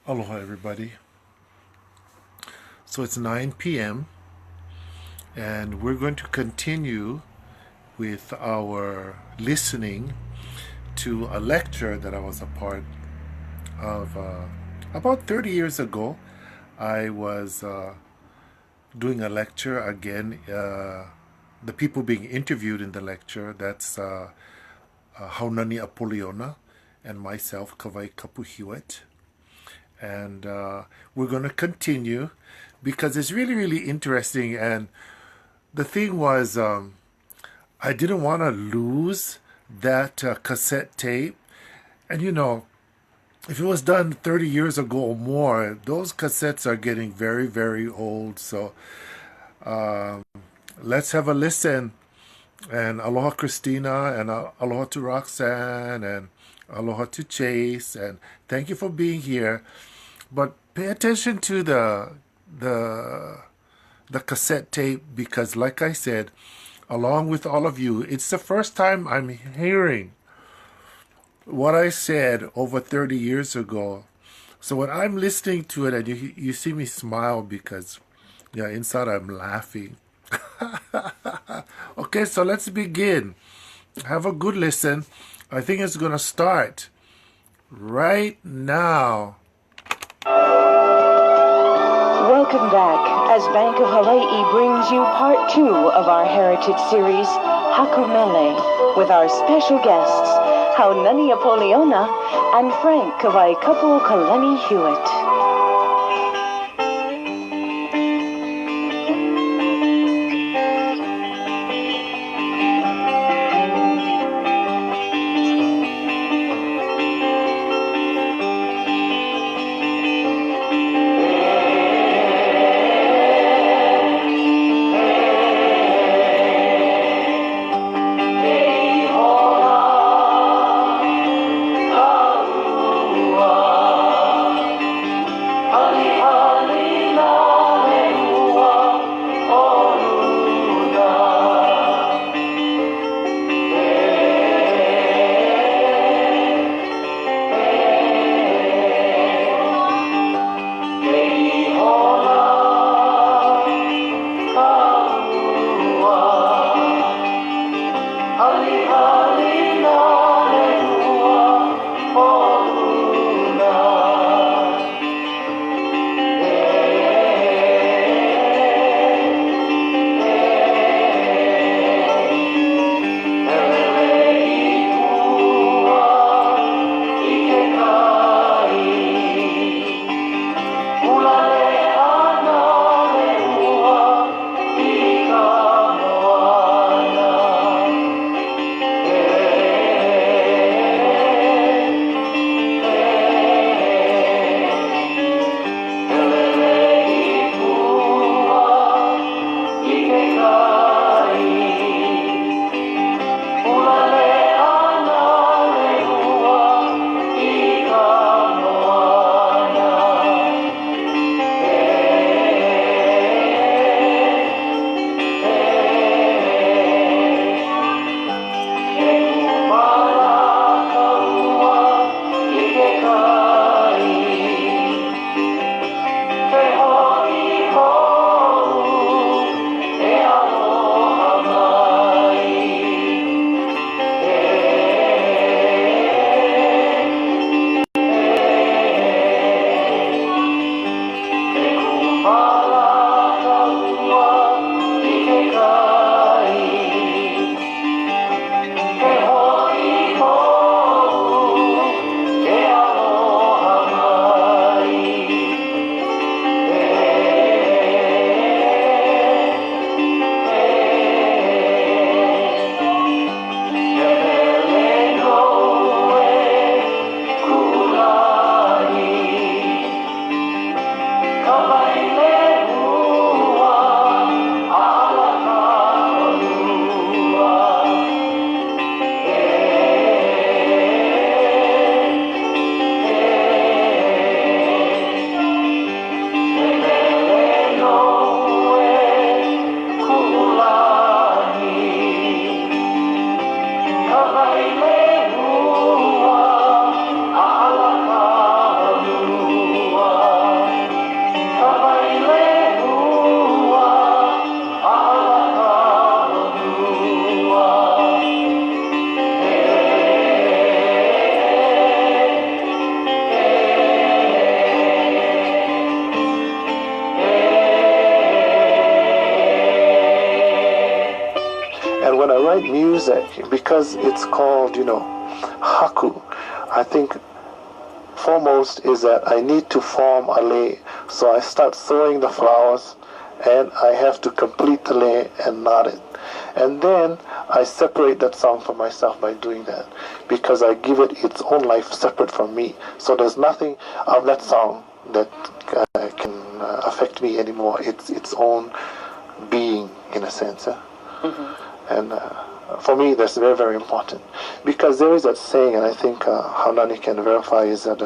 Aloha, everybody. So it's 9 p.m., and we're going to continue with our listening to a lecture that I was a part of about 30 years ago. I was doing a lecture again. The people being interviewed in the lecture, that's Haunani Apoliona and myself, Kawai Kapuhiwet. And we're going to continue because it's really, really interesting. And the thing was, I didn't want to lose that cassette tape. And if it was done 30 years ago or more, those cassettes are getting very, very old. So let's have a listen. And aloha, Christina, and aloha to Roxanne, and aloha to Chase, and thank you for being here. But pay attention to the cassette tape because, like I said, along with all of you, it's the first time I'm hearing what I said over 30 years ago. So when I'm listening to it and you see me smile because, yeah, inside I'm laughing. Okay, so let's begin. Have a good listen. I think it's going to start right now. Welcome back as Bank of Hawaii brings you part 2 of our heritage series, Haku Mele, with our special guests, Haunani Apoliona and Frank Kawaikapu Kalani Hewitt. because it's called, haku, I think foremost is that I need to form a lei. So I start sowing the flowers, and I have to complete the lei and knot it. And then I separate that song from myself by doing that, because I give it its own life separate from me. So there's nothing of that song that can affect me anymore. It's its own being, in a sense. And for me, that's very, very important, because there is that saying, and I think Haunani can verify, is that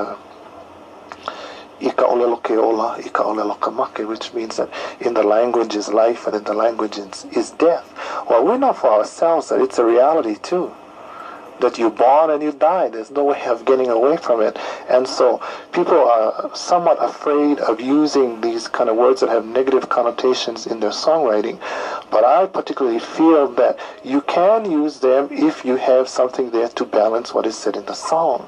ika olelo ke ola, ika olelo ka make, which means that in the language is life and in the language is death. Well, we know for ourselves that it's a reality too, that you're born and you die. There's no way of getting away from it. And so people are somewhat afraid of using these kind of words that have negative connotations in their songwriting. But I particularly feel that you can use them if you have something there to balance what is said in the song.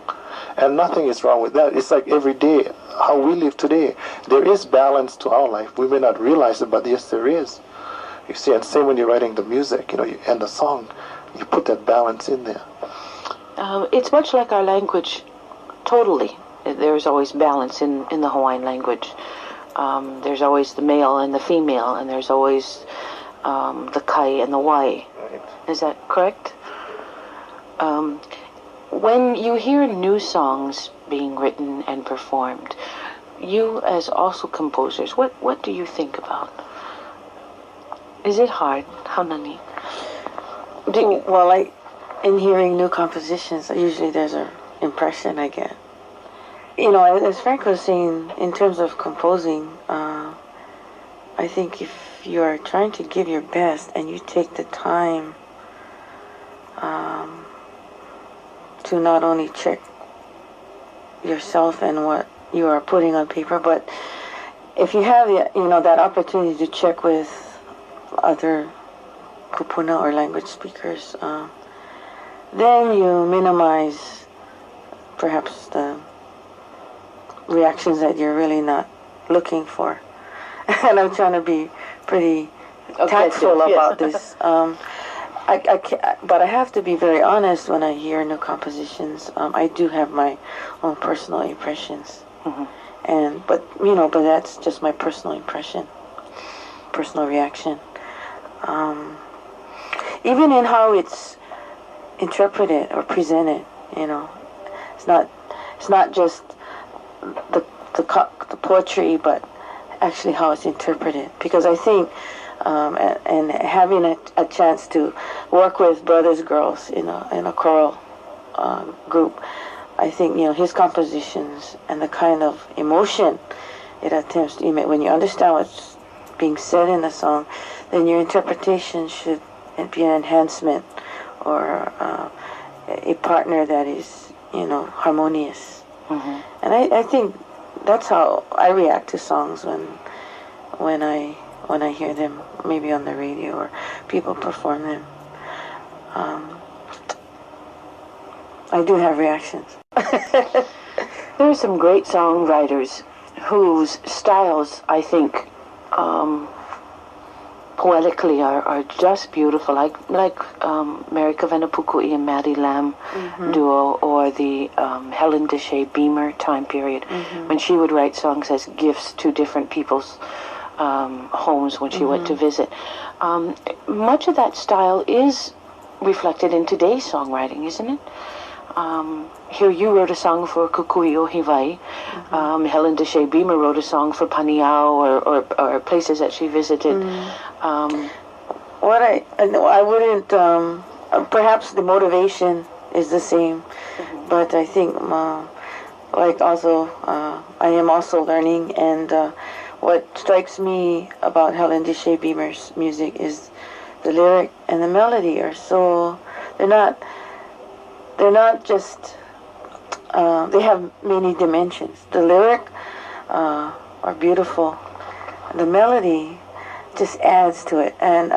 And nothing is wrong with that. It's like every day, how we live today. There is balance to our life. We may not realize it, but yes, there is. You see, and same when you're writing the music, you end the song, you put that balance in there. It's much like our language, totally. There's always balance in the Hawaiian language. There's always the male and the female, and there's always the kai and the wai. Right. Is that correct? When you hear new songs being written and performed, you as also composers, what do you think about? Is it hard? Haunani? Well, in hearing new compositions, usually there's an impression I get. As Frank was saying, in terms of composing, I think if you are trying to give your best and you take the time to not only check yourself and what you are putting on paper, but if you have that opportunity to check with other kupuna or language speakers, then you minimize perhaps the reactions that you're really not looking for. And I'm trying to be pretty tactful about this. But I have to be very honest when I hear new compositions. I do have my own personal impressions, but that's just my personal impression, personal reaction. Even in how it's interpreted or presented, it's not just the poetry, but actually how it's interpreted. Because I think, and having a chance to work with brothers, girls in a choral group, I think his compositions and the kind of emotion it attempts to emit. When you understand what's being said in the song, then your interpretation should be an enhancement or a partner that is harmonious. And I think that's how I react to songs when I hear them, maybe on the radio or people perform them. I do have reactions. There are some great songwriters whose styles, I think, poetically are just beautiful, like Mary Kavenapuku'i and Maddie Lamb duo, or the Helen Deshay Beamer time period, when she would write songs as gifts to different people's homes when she went to visit. Much of that style is reflected in today's songwriting, isn't it? Here you wrote a song for Kukui o Hawaii. Helen Deshay Beamer wrote a song for Paniao or places that she visited. What I wouldn't, perhaps the motivation is the same, but I think I am also learning, and what strikes me about Helen Deshay Beamer's music is the lyric and the melody are so, they're not just, they have many dimensions. The lyric are beautiful. The melody just adds to it. And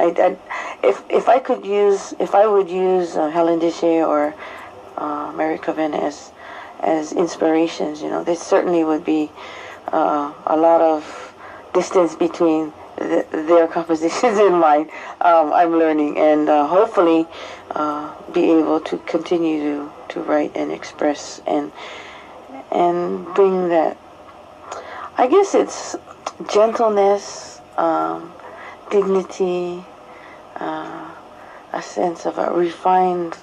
if I would use Helen Deshay or Mary Coven as inspirations, there certainly would be a lot of distance between their compositions in mine. I'm learning, and hopefully be able to continue to write and express and bring that. I guess it's gentleness, dignity, a sense of a refined,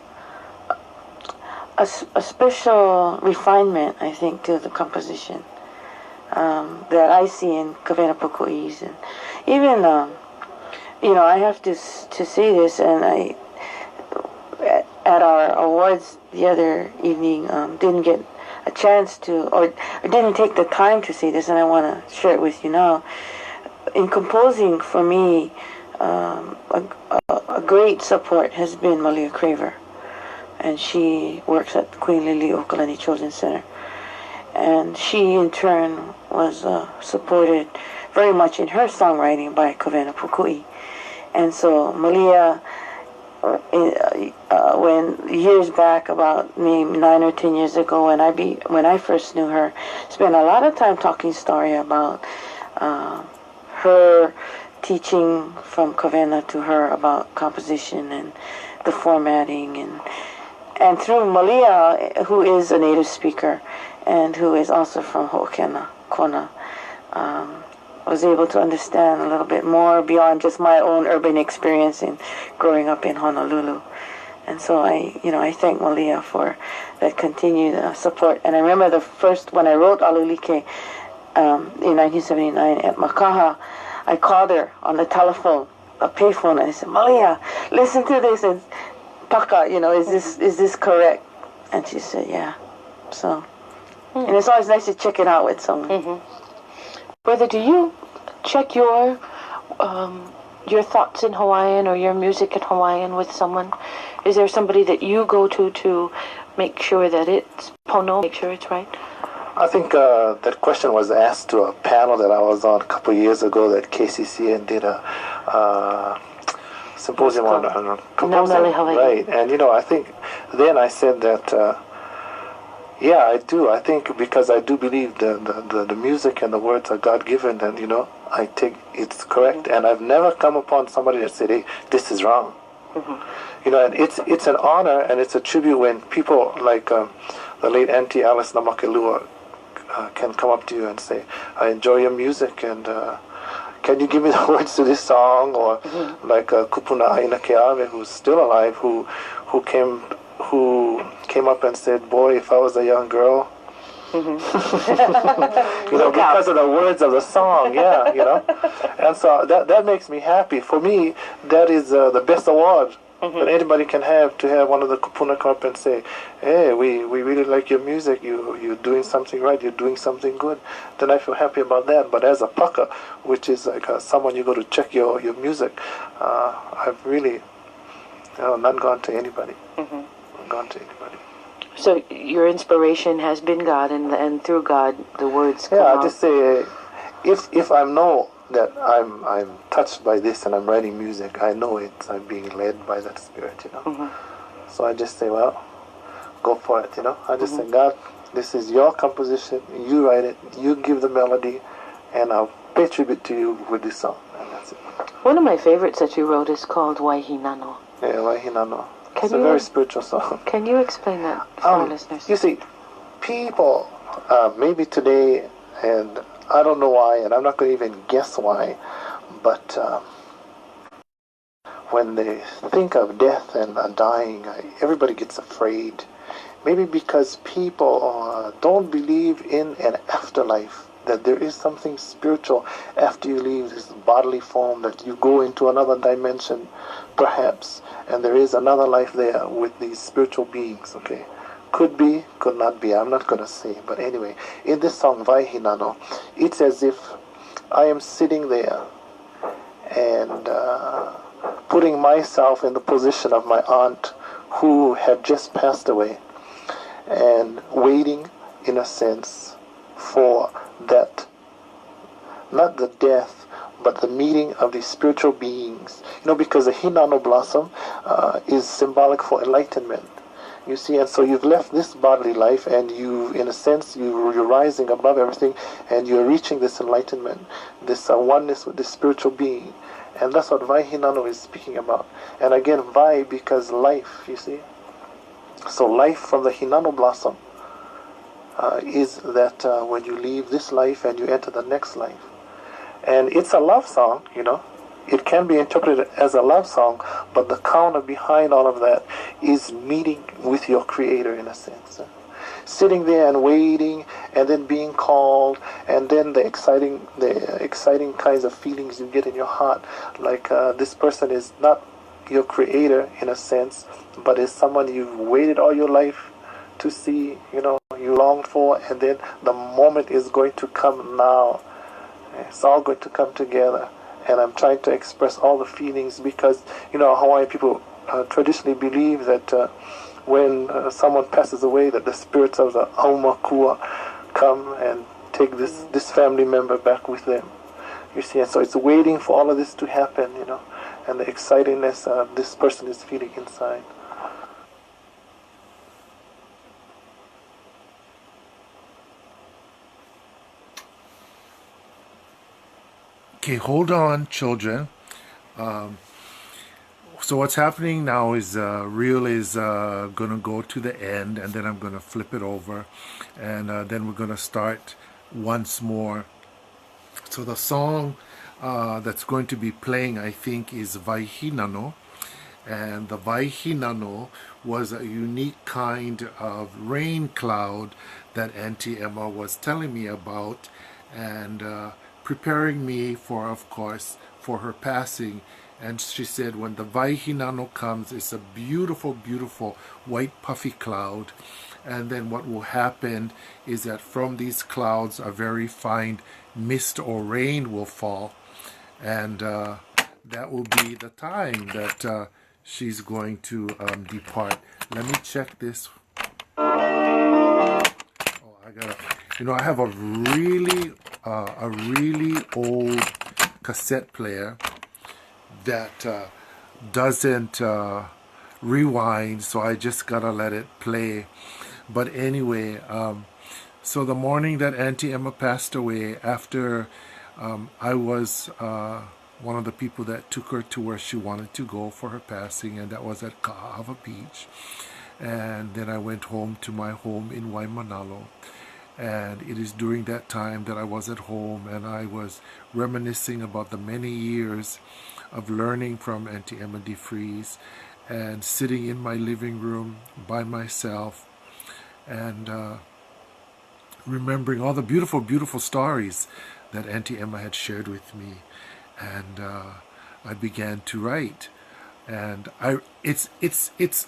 a special refinement, I think, to the composition that I see in Kavena Puku'is. And even, I have to say this, and I, at our awards the other evening, didn't get a chance to, or didn't take the time to say this, and I want to share it with you now. In composing, for me, a great support has been Malia Craver, and she works at Queen Lily Okalani Children's Center. And she, in turn, was supported very much in her songwriting by Kavena Puku'i. And so Malia, when years back, about maybe 9 or 10 years ago, when I first knew her, spent a lot of time talking story about her teaching from Kavena to her about composition and the formatting, and through Malia, who is a native speaker and who is also from Ho'okena, Kona, was able to understand a little bit more beyond just my own urban experience in growing up in Honolulu. And so I thank Malia for that continued support. And I remember when I wrote Alulike in 1979 at Makaha, I called her on the telephone, a payphone, and I said, Malia, listen to this, and Paka, is this correct? And she said, yeah. So, and it's always nice to check it out with someone. Mm-hmm. Brother, do you check your thoughts in Hawaiian or your music in Hawaiian with someone? Is there somebody that you go to make sure that it's pono, make sure it's right? I think that question was asked to a panel that I was on a couple of years ago that KCCN did a symposium on composing. Right, and I think then I said that yeah, I do. I think because I do believe the music and the words are God-given, and I take it's correct, mm-hmm. and I've never come upon somebody that said, hey, this is wrong. Mm-hmm. And it's an honor and it's a tribute when people like the late Auntie Alice Namakelua can come up to you and say, I enjoy your music, and can you give me the words to this song? Or mm-hmm. like Kupuna Aina Keawe, who's still alive, who came up and said, boy, if I was a young girl, mm-hmm. because of the words of the song, and so that makes me happy. For me, that is the best award mm-hmm. that anybody can have, to have one of the kupuna come up and say, hey, we really like your music, you're doing something right, you're doing something good. Then I feel happy about that. But as a paka, which is like someone you go to check your music, I've really not gone to anybody. Mm-hmm. Gone to anybody. So your inspiration has been God, and through God the words come out. I just say, if I know that I'm touched by this and I'm writing music, I know I'm being led by that Spirit, Mm-hmm. So I just say, well, go for it, I just mm-hmm. say, God, this is your composition, you write it, you give the melody, and I'll pay tribute to you with this song, and that's it. One of my favorites that you wrote is called Waihinano. Yeah, Waihinano. It's a very spiritual song. Can you explain that for our listeners? You see, people, maybe today, and I don't know why, and I'm not going to even guess why, but when they think of death and dying, everybody gets afraid. Maybe because people don't believe in an afterlife, that there is something spiritual after you leave this bodily form, that you go into another dimension, perhaps, and there is another life there with these spiritual beings, okay? Could be, could not be, I'm not going to say. But anyway, in this song, Waihinano, it's as if I am sitting there and putting myself in the position of my aunt who had just passed away, and waiting, in a sense, for that, not the death, but the meeting of these spiritual beings. Because the Hinano blossom is symbolic for enlightenment. You see, and so you've left this bodily life, and you, in a sense, you're rising above everything, and you're reaching this enlightenment, this oneness with this spiritual being. And that's what Vai Hinano is speaking about. And again, Vai because life, you see. So life from the Hinano blossom is that when you leave this life and you enter the next life. And it's a love song, you know. It can be interpreted as a love song, but the counter behind all of that is meeting with your Creator in a sense. Sitting there and waiting, and then being called, and then the exciting kinds of feelings you get in your heart, like this person is not your Creator in a sense, but is someone you've waited all your life to see, you know, you longed for, and then the moment is going to come now. It's all going to come together. And I'm trying to express all the feelings because, you know, Hawaiian people traditionally believe that when someone passes away, that the spirits of the Aumakua come and take this family member back with them. You see, and so it's waiting for all of this to happen, you know, and the excitingness this person is feeling inside. Okay, hold on, children. So what's happening now is reel is going to go to the end, and then I'm going to flip it over, and then we're going to start once more. So the song that's going to be playing, I think, is Vaihinano. And the Vaihinano was a unique kind of rain cloud that Auntie Emma was telling me about, and preparing me for, of course, for her passing. And she said when the Vaihinano comes, it's a beautiful, beautiful white puffy cloud. And then what will happen is that from these clouds a very fine mist or rain will fall. And that will be the time that she's going to depart. Let me check this. Oh, I gotta, you know, I have a really old cassette player that doesn't rewind, so I just gotta let it play. But anyway, so the morning that Auntie Emma passed away, after I was one of the people that took her to where she wanted to go for her passing, and that was at Ka'ava Beach. And then I went home to my home in Waimanalo. And it is during that time that I was at home, and I was reminiscing about the many years of learning from Auntie Emma DeFries, and sitting in my living room by myself, and remembering all the beautiful, beautiful stories that Auntie Emma had shared with me. And I began to write. And it's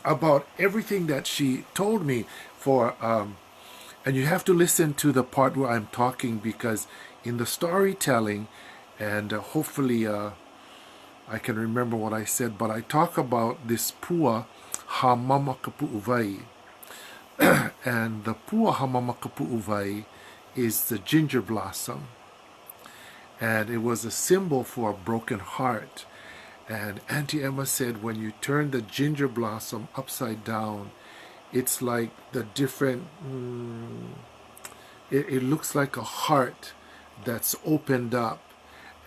about everything that she told me for and you have to listen to the part where I'm talking, because in the storytelling, and hopefully I can remember what I said, but I talk about this pua hamamakapu'uvai. And the pua hamamakapu'uvai is the ginger blossom. And it was a symbol for a broken heart. And Auntie Emma said when you turn the ginger blossom upside down, it's like the different, it looks like a heart that's opened up.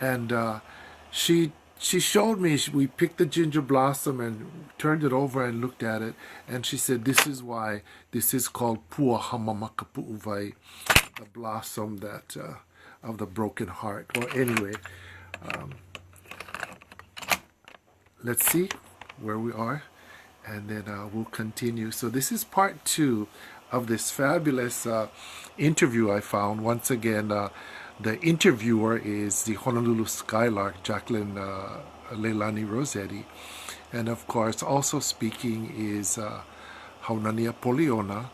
And she showed me, we picked the ginger blossom and turned it over and looked at it. And she said, this is why this is called Pua Hamamakapu'uvai, the blossom that of the broken heart. Well, anyway, let's see where we are, and then we'll continue. So this is part 2 of this fabulous interview I found. Once again, the interviewer is the Honolulu Skylark, Jacqueline Leilani Rossetti. And of course, also speaking is Haunani Apoliona,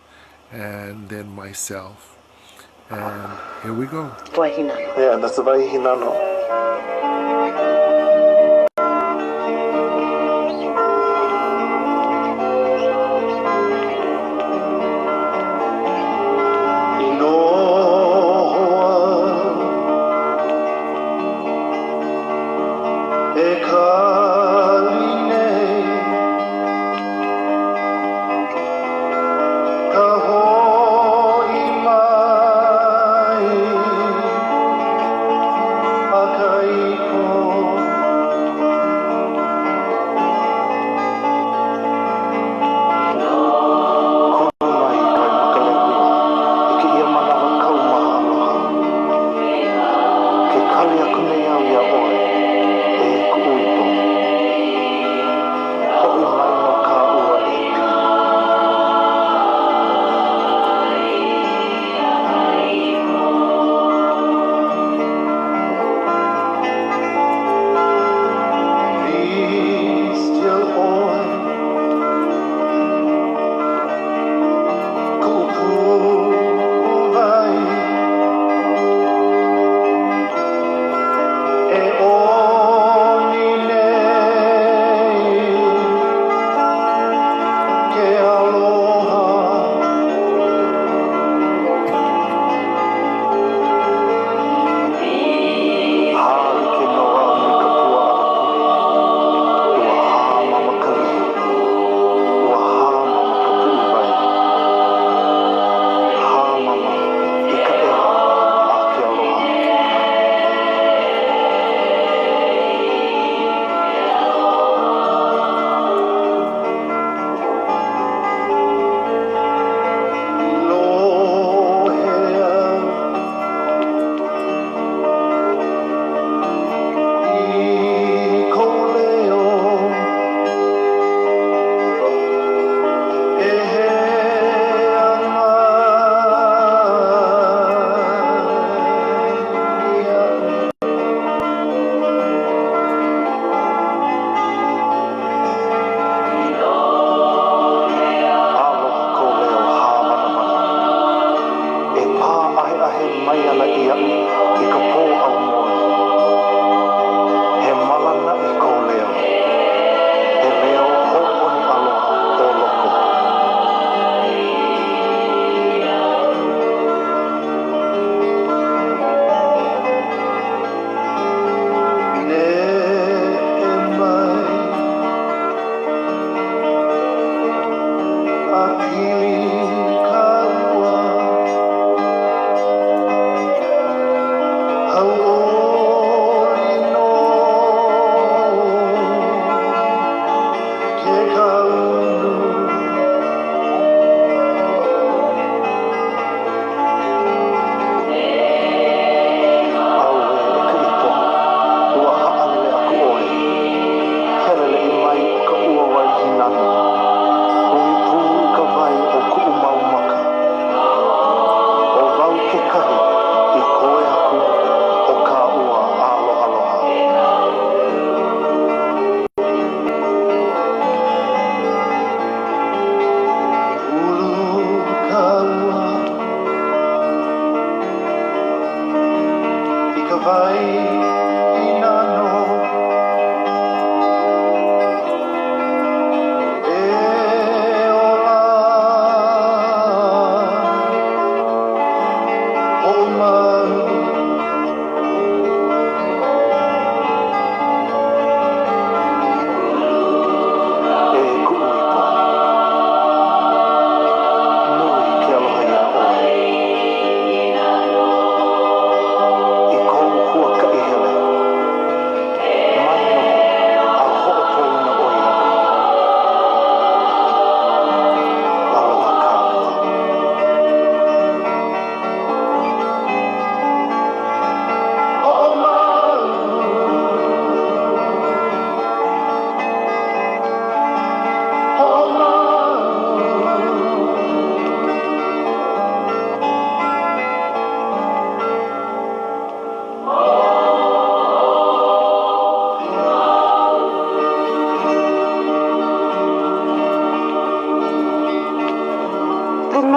and then myself. And here we go. Waihinano. Yeah, that's the Vaihinano.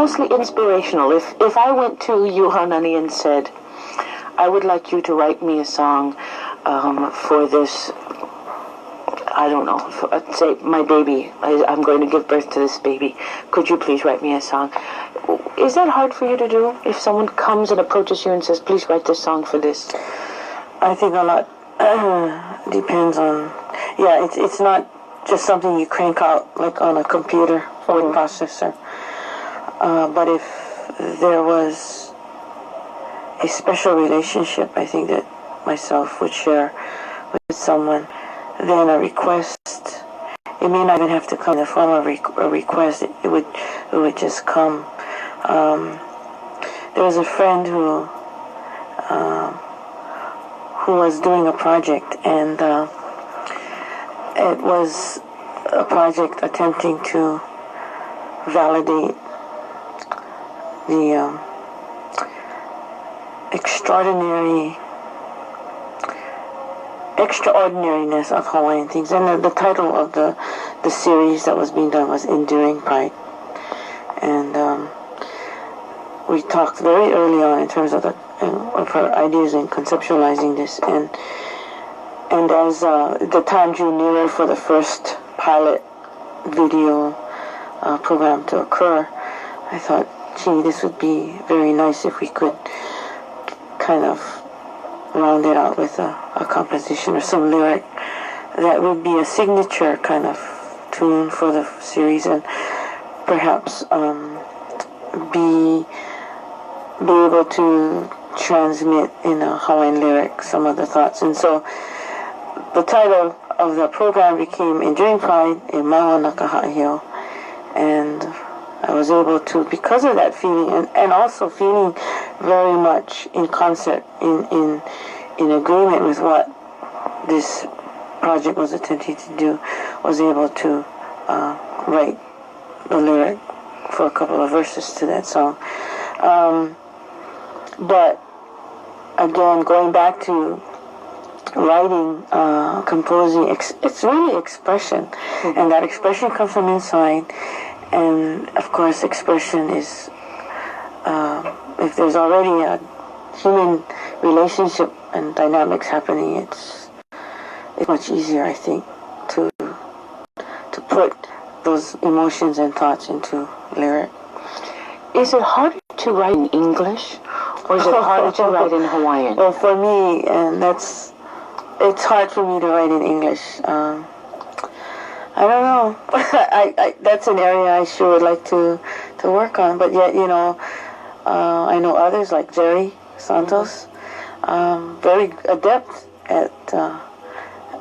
Mostly inspirational. If I went to you, Haunani, and said, I would like you to write me a song for this, I don't know, say my baby, I'm going to give birth to this baby, could you please write me a song? Is that hard for you to do? If someone comes and approaches you and says, please write this song for this? I think a lot depends on, it's not just something you crank out like on a computer or a processor. But if there was a special relationship, I think that myself would share with someone, then a request, it may not even have to come in the form of a request, it would just come. There was a friend who was doing a project, and it was a project attempting to validate the extraordinariness of Hawaiian things. And the title of the series that was being done was Enduring Pride. And we talked very early on in terms of her ideas in conceptualizing this. And as the time drew nearer for the first pilot video program to occur, I thought, gee, this would be very nice if we could kind of round it out with a composition or some lyric that would be a signature kind of tune for the series, and perhaps be able to transmit in a Hawaiian lyric some of the thoughts. And so the title of the program became Enduring Pride in Maua Nakaha'ihio, and I was able to, because of that feeling, and also feeling very much in concert, in agreement with what this project was attempting to do, was able to write the lyric for a couple of verses to that song. But again, going back to writing, composing, it's really expression, and that expression comes from inside. And of course, expression is, if there's already a human relationship and dynamics happening, it's much easier, I think, to put those emotions and thoughts into lyric. Is it harder to write in English, or is it harder to write in Hawaiian? Well, for me, and it's hard for me to write in English. I don't know. I that's an area I sure would like to work on. But yet, I know others like Jerry Santos, very adept at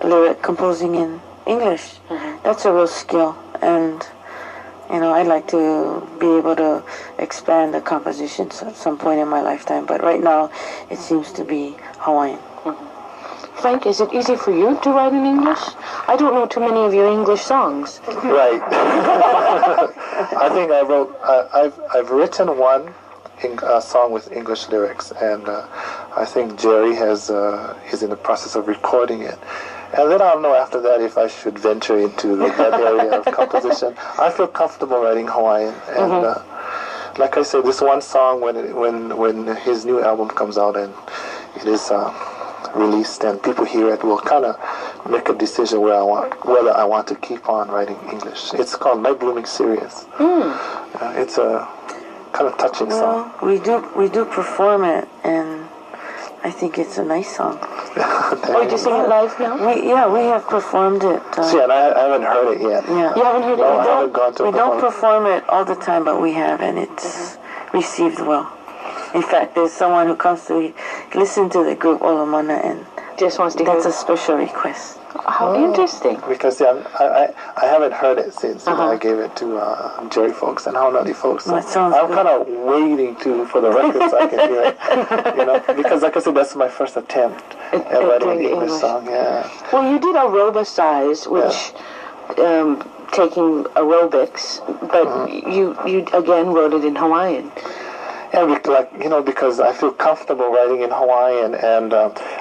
lyric composing in English. That's a real skill, and I'd like to be able to expand the compositions at some point in my lifetime. But right now, it seems to be Hawaiian. Frank, is it easy for you to write in English? I don't know too many of your English songs. Right. I think I've written one song with English lyrics, and I think Jerry is in the process of recording it. And then I'll know after that if I should venture into that area of composition. I feel comfortable writing Hawaiian, and like I said, this one song when his new album comes out, and it is released and people hear it will kind of make a decision whether I want to keep on writing English. It's called Night Blooming Serious. It's a kind of touching song. We do perform it, and I think it's a nice song. Oh, you sing it live now? We have performed it. See, and I haven't heard it yet. Yeah. You haven't heard it? No, I haven't gone to We don't perform it all the time, but we have, and it's received well. In fact, there's someone who comes to listen to the group Olomana, and just wants to hear that's a special request. How interesting. Because I haven't heard it since I gave it to Jerry folks and Haunani folks. So That sounds I'm good. kind of waiting for the record so I can hear it. Because like I said, that's my first attempt at writing an doing English song. Yeah. Well, you did aerobicize, which taking aerobics, but you again wrote it in Hawaiian. Yeah, because I feel comfortable writing in Hawaiian, and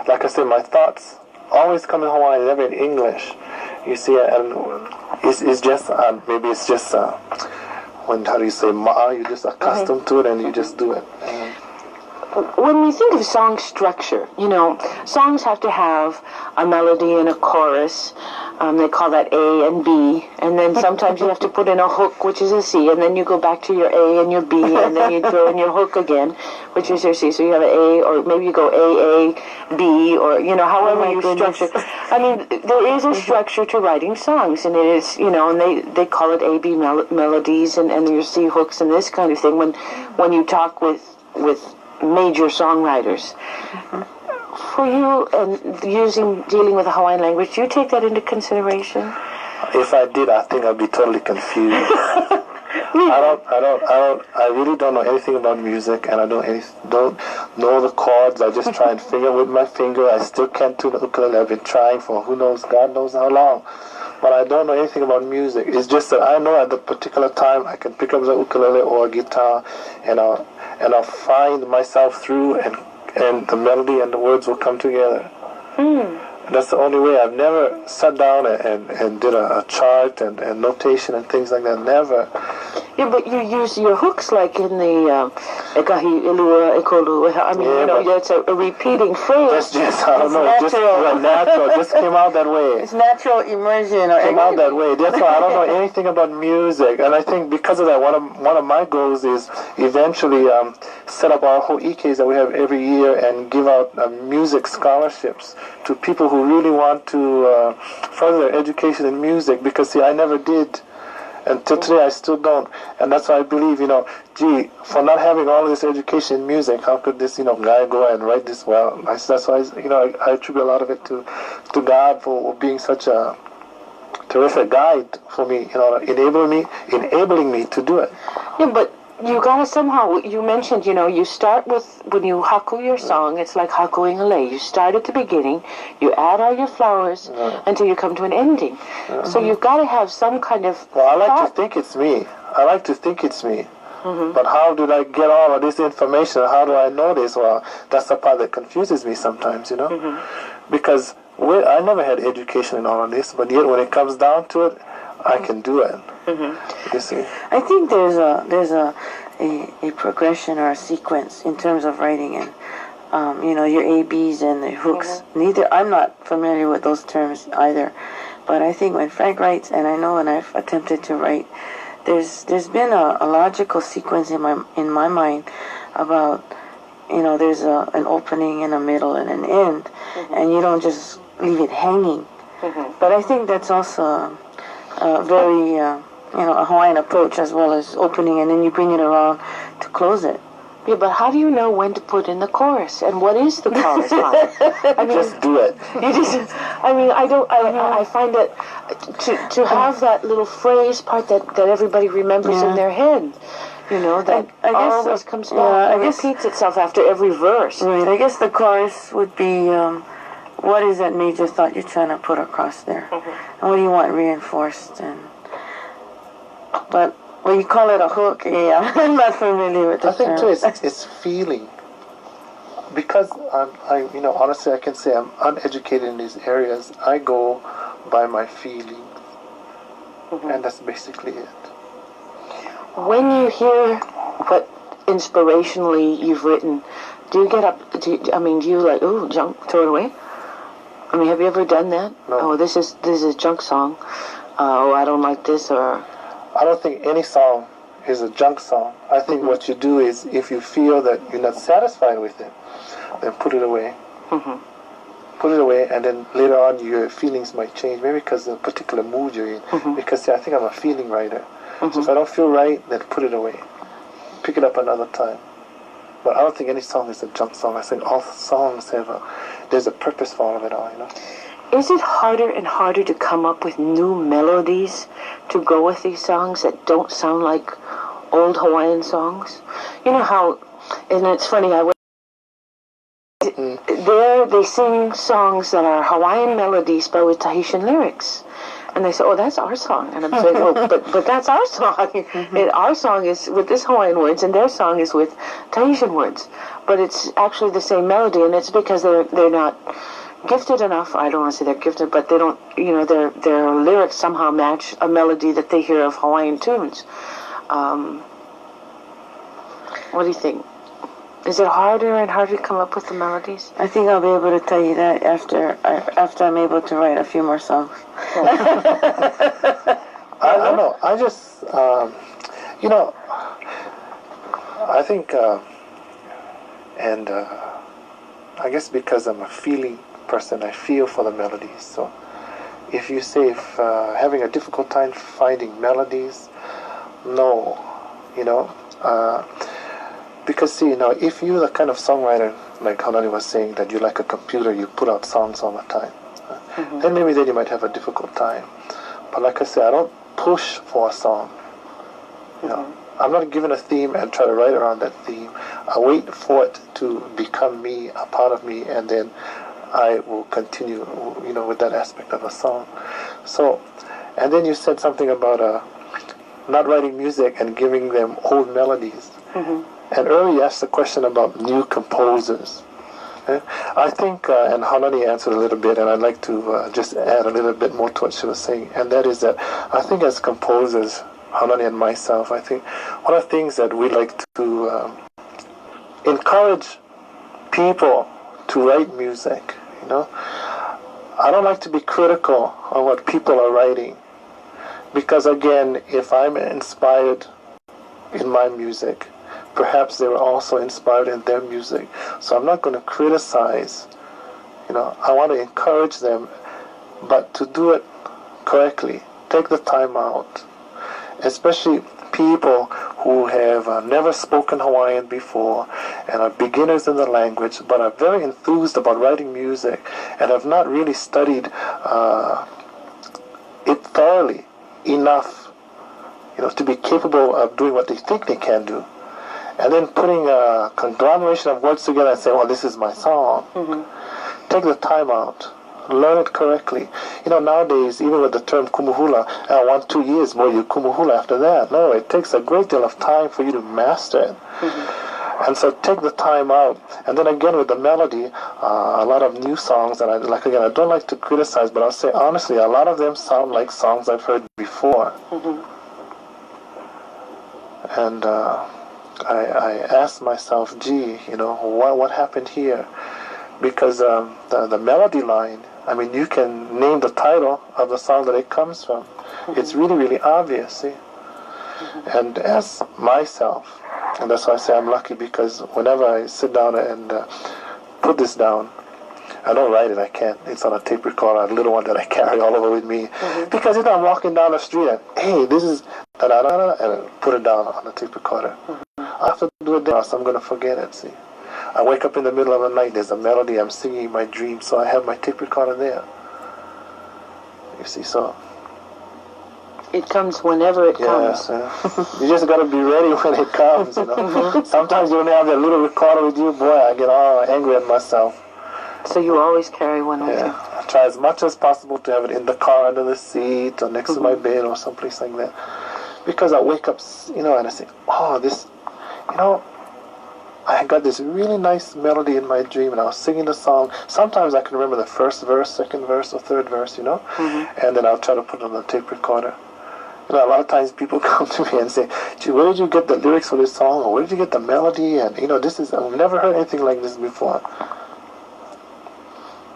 like I said, my thoughts always come in Hawaiian, never in English. You see, and it's just maybe it's just how do you say ma'a? You're just accustomed to it, and you just do it. When we think of song structure, songs have to have a melody and a chorus. They call that A and B, and then sometimes you have to put in a hook, which is a C, and then you go back to your A and your B, and then you throw in your hook again, which is your C. So you have an A, or maybe you go A, B, or however you structure. I mean, there is a structure to writing songs, and it is and they call it A, B melodies, and your C hooks and this kind of thing. When you talk with major songwriters. For you, and dealing with the Hawaiian language, do you take that into consideration? If I did, I think I'd be totally confused. I really don't know anything about music, and I don't know the chords. I just try and finger with my finger. I still can't tune the ukulele. I've been trying for God knows how long. But I don't know anything about music. It's just that I know at the particular time I can pick up the ukulele or a guitar, and I'll find myself through, and the melody and the words will come together. That's the only way. I've never sat down and did a chart and notation and things like that. Never. Yeah, but you use your hooks like in the ekahi, ilua, ekolu. I mean, it's a repeating phrase. I don't know. It just went natural. It just came out that way. It's natural immersion. Came out that way. That's why I don't know anything about music. And I think because of that, one of my goals is eventually set up our ho'ikes that we have every year and give out music scholarships to people who really want to further their education in music. Because see, I never did. Until today, I still don't. And that's why I believe, for not having all this education in music, how could this, guy go and write this well? That's why, I attribute a lot of it to God for being such a terrific guide for me, enabling me to do it. Yeah, but you gotta somehow, you mentioned, you start with, when you haku your song, it's like hakuing a lei. You start at the beginning, you add all your flowers until you come to an ending. So you've got to have some kind of I like to think it's me. But how did I get all of this information? How do I know this? Well, that's the part that confuses me sometimes, Because I never had education in all of this, but yet when it comes down to it, I can do it. You see? I think there's a progression or a sequence in terms of writing, and your ABs and the hooks. I'm not familiar with those terms either, but I think when Frank writes, and I know when I've attempted to write, there's been a logical sequence in my mind about there's an opening and a middle and an end, and you don't just leave it hanging. But I think that's also very a Hawaiian approach, as well as opening, and then you bring it around to close it. Yeah, but how do you know when to put in the chorus, and what is the chorus line? I mean, just do it. I find that to have that little phrase part that everybody remembers in their head, that I guess always comes back and repeats itself after every verse. Right. I guess the chorus would be, what is that major thought you're trying to put across there, and what do you want reinforced? But when you call it a hook, I'm not familiar with the term. I think too, it's feeling. Because honestly, I can say I'm uneducated in these areas. I go by my feelings, and that's basically it. When you hear what inspirationally you've written, do you get up, do you like, ooh, junk, throw it away? I mean, have you ever done that? No. Oh, this is a junk song. Oh, I don't like this, or... I don't think any song is a junk song. I think what you do is, if you feel that you're not satisfied with it, then put it away. Put it away, and then later on your feelings might change, maybe because of a particular mood you're in. Because see, I think I'm a feeling writer. So if I don't feel right, then put it away. Pick it up another time. But I don't think any song is a junk song. I think all songs have there's a purpose for all of it all, you know. Is it harder and harder to come up with new melodies to go with these songs that don't sound like old Hawaiian songs? You know how, and it's funny, there they sing songs that are Hawaiian melodies but with Tahitian lyrics. And they say, oh, that's our song. And I'm saying, oh, but that's our song. And our song is with this Hawaiian words, and their song is with Tahitian words. But it's actually the same melody, and it's because they're not gifted enough. I don't want to say they're gifted, but they don't, you know, their lyrics somehow match a melody that they hear of Hawaiian tunes. What do you think? Is it harder and harder to come up with the melodies? I think I'll be able to tell you that after I'm able to write a few more songs. I don't know. I just, you know, I think, I guess because I'm a feeling person, I feel for the melodies. So if you say having a difficult time finding melodies, no, you know, because see, you know, if you're the kind of songwriter, like Haunani was saying, that you're like a computer, you put out songs all the time, then maybe then you might have a difficult time. But like I said, I don't push for a song. You know, I'm not given a theme and try to write around that theme. I wait for it to become me, a part of me, and then I will continue, you know, with that aspect of a song. So, and then you said something about not writing music and giving them old melodies. And earlier you asked the question about new composers. I think, and Haunani answered a little bit, and I'd like to just add a little bit more to what she was saying, and that is that I think as composers, Haunani and myself, I think one of the things that we like to encourage people to write music, you know. I don't like to be critical of what people are writing, because again, if I'm inspired in my music, perhaps they were also inspired in their music. So I'm not going to criticize, you know. I want to encourage them, but to do it correctly. Take the time out. Especially people who have never spoken Hawaiian before and are beginners in the language, but are very enthused about writing music and have not really studied it thoroughly enough, you know, to be capable of doing what they think they can do. And then putting a conglomeration of words together and say, well, this is my song. Take the time out. Learn it correctly. You know, nowadays, even with the term kumuhula, 1-2 years more you kumuhula after that. No, it takes a great deal of time for you to master it. And so take the time out. And then again with the melody, a lot of new songs, and I don't like to criticize, but I'll say honestly, a lot of them sound like songs I've heard before. And I asked myself, gee, you know, what happened here? Because the melody line, I mean, you can name the title of the song that it comes from. It's really, really obvious, see? And as myself, and that's why I say I'm lucky, because whenever I sit down and put this down, I don't write it, I can't. It's on a tape recorder, a little one that I carry all over with me. Because, you know, I'm walking down the street and, hey, this is da-da-da-da, and I put it down on the tape recorder. I have to do it there, so I'm going to forget it, see? I wake up in the middle of the night, there's a melody I'm singing in my dream, so I have my tape recorder there. You see, so... It comes whenever it comes. You just got to be ready when it comes, you know. Sometimes you only have that little recorder with you, boy, I get all angry at myself. So you always carry one with you? I try as much as possible to have it in the car, under the seat, or next to my bed, or someplace like that. Because I wake up, you know, and I say, oh, this, you know, I got this really nice melody in my dream, and I was singing the song. Sometimes I can remember the first verse, second verse, or third verse, you know, and then I'll try to put it on the tape recorder. You know, a lot of times people come to me and say, "Gee, where did you get the lyrics for this song? Or where did you get the melody?" And you know, I've never heard anything like this before.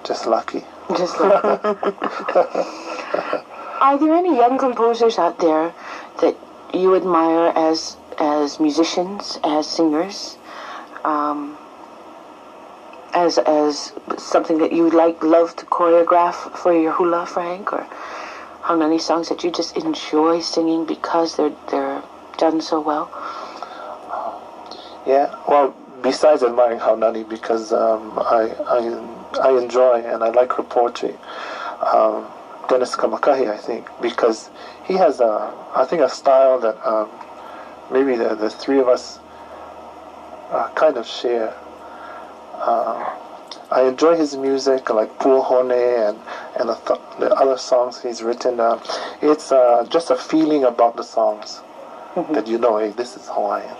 Just lucky. Just like Are there any young composers out there that you admire as musicians, as singers, as something that you would love to choreograph for your hula, Frank, or Haunani songs that you just enjoy singing because they're done so well? Yeah, well, besides admiring Haunani, because I enjoy and I like her poetry. Dennis Kamakahi, I think, because he has a style that maybe the three of us kind of share. I enjoy his music, like Puahone and the other songs he's written. It's just a feeling about the songs that you know, hey, this is Hawaiian.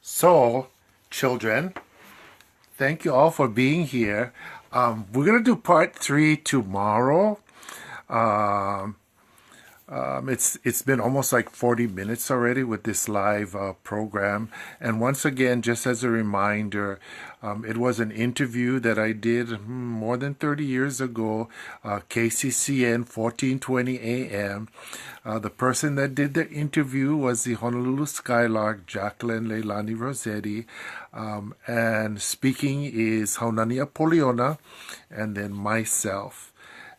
So, children, thank you all for being here. We're going to do part 3 tomorrow. It's been almost like 40 minutes already with this live program. And once again, just as a reminder, it was an interview that I did more than 30 years ago, KCCN 1420 AM. The person that did the interview was the Honolulu Skylark, Jacqueline Leilani Rossetti. And speaking is Haunani Apoliona, and then myself.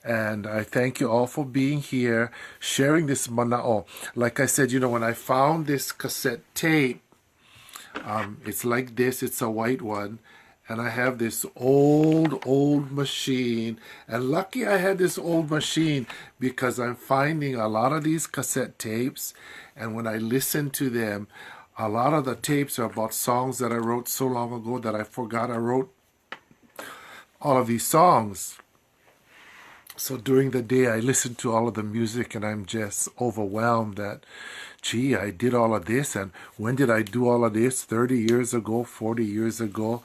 And I thank you all for being here, sharing this mana'o. Like I said, you know, when I found this cassette tape, it's like this, it's a white one. And I have this old machine. And lucky I had this old machine because I'm finding a lot of these cassette tapes. And when I listen to them, a lot of the tapes are about songs that I wrote so long ago that I forgot I wrote all of these songs. So during the day, I listen to all of the music and I'm just overwhelmed that, gee, I did all of this. And when did I do all of this? 30 years ago, 40 years ago.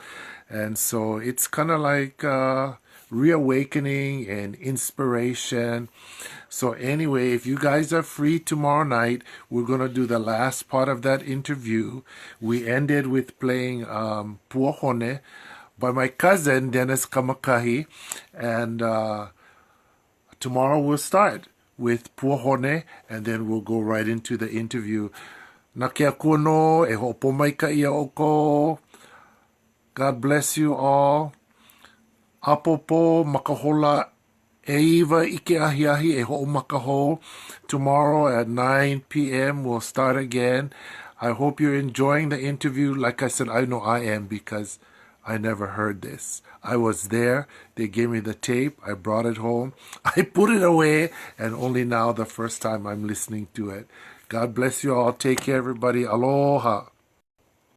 And so it's kind of like reawakening and inspiration. So anyway, if you guys are free tomorrow night, we're going to do the last part of that interview. We ended with playing Puahone by my cousin, Dennis Kamakahi. And tomorrow we'll start with Puahone, and then we'll go right into the interview. Nakia kuno, e hopo mai ka ia oko. God bless you all. Apopo makahola eiva ike ahi e ho makaho. Tomorrow at 9 p.m. we'll start again. I hope you're enjoying the interview. Like I said, I know I am because I never heard this. I was there. They gave me the tape. I brought it home. I put it away, and only now the first time I'm listening to it. God bless you all. Take care, everybody. Aloha.